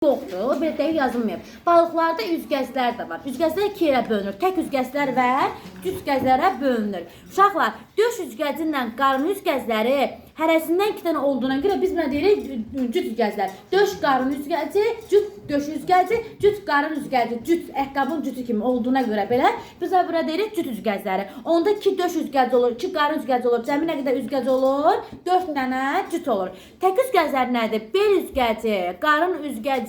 yoxdur, belə dəqiq yazılmayıb. Balıqlarda üzgəzlər də var. Üzgəzlər ikiyə bölünür. Tək üzgəzlər və cüt üzgəzlərə bölünür. Uşaqlar, döş üzgəzi ilə qarın üzgəzləri hərəsindən 2 dənə olduğuna görə biz buna deyirik cüt üzgəzlər. Döş qarın üzgəzi, cüt döş üzgəzi, cüt qarın üzgəzi, cüt ayaqqabının cütü kimi olduğuna görə belə biz buna deyirik cüt üzgəzləri. Onda 2 döş üzgəzi olur, 2 qarın üzgəzi olur, cəmi nə qədər üzgəzi olur? 4 dənə cüt olur. Tək üzgəzlər nədir? Bel üzgəzi, qarın üzgəzi,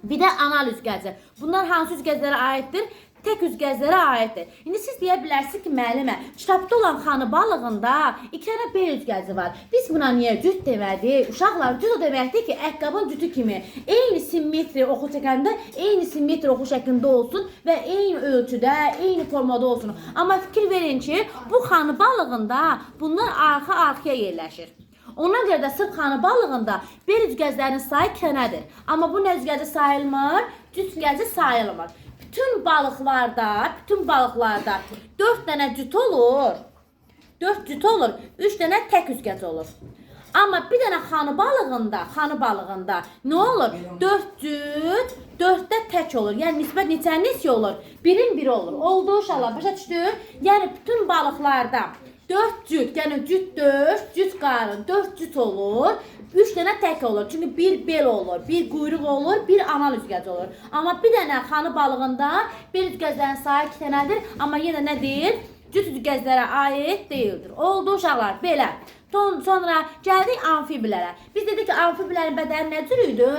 bir də anal üzgəzi. Bunlar hansı üzgəzlərə aiddir? Tək üzgəzlərə aiddir. İndi siz deyə bilərsiniz ki, müəllimə, kitabda olan xanı balığında 2 dənə bel üzgəzi var. Biz buna niyə cüt demədik? Uşaqlar, cüt o deməkdir ki, ayaqqabının cütü kimi eyni simmetri oxu çəkəndə eyni simmetri oxu şəklində olsun və eyni ölçüdə, eyni formada olsun. Amma fikir verin ki, bu xanı balığında bunlar arxa-arxaya yerləşir. Ona görə də sırf xanı balığında bel üzgəzlərinin sayı 2 dənədir. Amma bu nə üzgəzi sayılmır? Cüt üzgəzi sayılmır. Bütün balıqlarda 4 dənə cüt olur. 4 cüt olur, 3 dənə tək üzgəci olur. Amma bir dənə xanı balığında nə olur? 4 cüt, 4 də tək olur. Yəni nisbət neçə olur? 1-in 1-i olur. Oldu uşaqlar, başa düşdük? Yəni bütün balıqlarda 4 cüt, yəni cüt döş, cüt qarın, 4 cüt olur. 3 dənə tək olur. Çünki bir bel olur, bir quyruq olur, bir anal üzgəci olur. Amma bir dənə xanı balığında bel üzgəzlərin sayı 2 dənədir. Amma yenə nə deyil? Cüt üzgəzlərə aid deyildir. Oldu uşaqlar, belə. Sonra gəldik amfibilərə. Biz dedik ki, amfibilərin bədəni nə cür idi?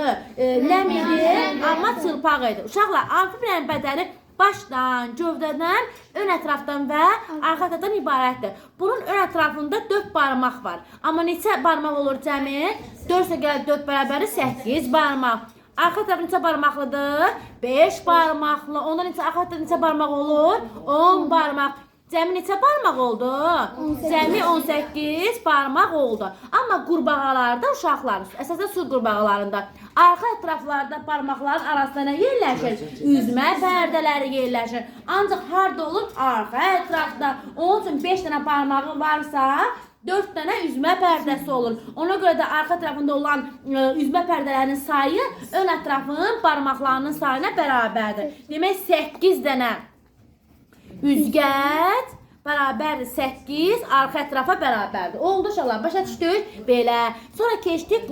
Ləm idi, amma çılpaq idi. Uşaqlar, amfibilərin bədəni başdan, gövdədən, ön ətrafdan və arxa tərəfdən ibarətdir. Bunun ön ətrafında 4 barmaq var. Amma neçə barmaq olur cəmi? 4 4 bərabəri 8 barmaq. Arxa tərəf neçə barmaqlıdır? 5 barmaqlı. Ondan arxa tərəf neçə barmaq olur? 10 barmaq. Cəmi neçə barmaq oldu? Cəmi 18 barmaq oldu. Amma qurbağalarda uşaqlar, əsasən su qurbağalarında arxa ətraflarda barmaqların arasında nə yerləşir? Üzmə pərdələri yerləşir. Ancaq harda olur? Arxa ətrafda. Onun üçün 5 dənə barmağı varsa 4 dənə üzmə pərdəsi olur. Ona görə də arxa tərəfində olan üzmə pərdələrinin sayı ön ətrafın barmaqlarının sayına bərabərdir. Demək 8 dənə üzgəc bərabərdir 8, arxa ətrafa bərabərdir. Oldu uşaqlar, başa düşdük? Belə. Sonra keçdik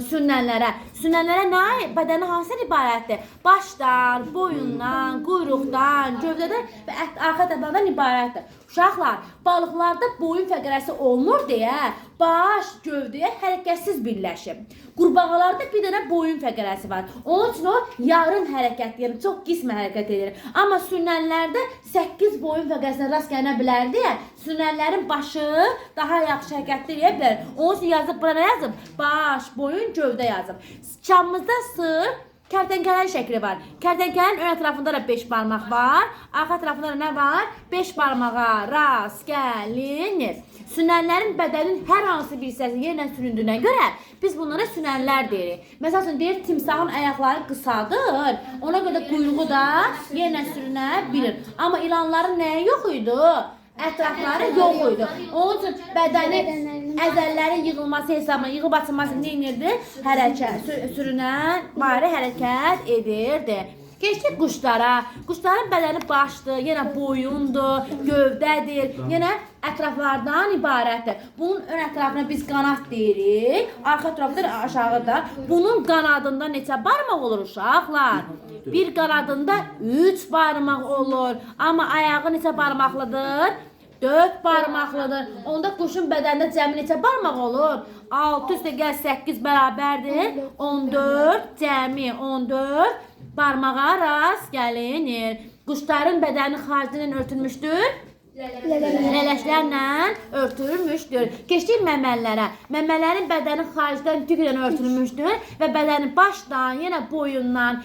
sünnənlərə. Sünnənlərə nə? Bədəni hansıdan ibarətdir? Başdan, boyundan, quyruqdan, gövdədən və arxa tərəfdən ibarətdir. Uşaqlar, balıqlarda boyun fəqərəsi olmur deyə baş gövdəyə hərəkətsiz birləşib. Qurbağalarda bir dənə boyun fəqərəsi var. Onun üçün o yarım hərəkət, yəni çox qismən hərəkət edir. Amma sünnənlərdə 8 boyun fəqərəsinə rast gəlinə bilər deyə sünnənlərin başı daha yaxşı hərəkət edə bilər. Onun üçün yazıb bura nə yazıb? Baş, boyun, gövdə yazıb. Kitabımızda sırf kərtənkələnin şəkli var. Kərtənkələnin ön ətrafında da 5 barmaq var. Arxa tərəfində da nə var? 5 barmağa rast gəlinir. Sünnənlərin bədənin hər hansı bir hissəsi yerlə süründüyünə görə biz bunlara sünnənlər deyirik. Məsələn, deyir, timsahın ayaqları qısadır. Ona görə quyruğu da yerlə sürünə bilir. Amma ilanların nəyi yox idi? Ətrafları yox idi. Onun üçün bədəni əzəllərin yığılması hesabına, yığıb açılması nə edirdi? Hərəkət, sürünən, bari hərəkət edirdi. Keçdik quşlara. Quşların bədəni başdır, yenə boyundur, gövdədir, yenə ətraflardan ibarətdir. Bunun ön ətrafına biz qanad deyirik, arxa ətrafı da aşağıda. Bunun qanadında neçə barmaq olur uşaqlar? Bir qanadında 3 barmaq olur. Amma ayağı neçə barmaqlıdır? 4 barmaqlıdır. Onda quşun bədənində cəmi neçə barmaq olur? 6 üstə gəl 8 bərabərdir. 14, cəmi 14 barmağa rast gəlinir. Quşların bədəni xaricdən örtülmüşdür. Lələşlərlə örtülmüşdür. Keçdik məməllərə. Məməllərin bədəni xaricdən tüklə örtülmüşdür və bədəni başdan, yenə boyundan,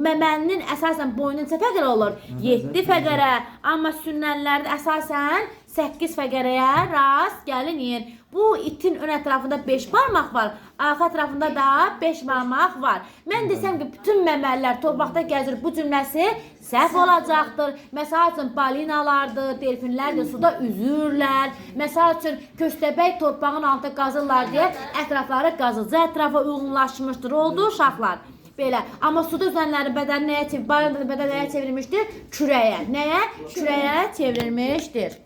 məməlinin əsasən boyunun neçə fəqərə olur? 7 fəqərə. Amma sünnənlərdə əsasən 8 fəqərəyə rast gəlinir. Bu itin ön ətrafında 5 barmaq var, arxa ətrafında da 5 barmaq var. Mən desəm ki, bütün məməlilər torpaqda gəzir, bu cümləsi səhv olacaqdır. Məsəl üçün balinalardır, delfinlər də suda üzürlər. Məsəl üçün köstəbək torpağın altında qazırlar deyə ətrafları qazıcı ətrafa uyğunlaşmışdır. Oldu uşaqlar. Belə. Amma suda üzənlərin bədəni nəyə çevrilmişdir? Balinaların bədəni nəyə çevrilmişdir? Kürəyə. Nəyə? Kürəyə çevrilmişdir.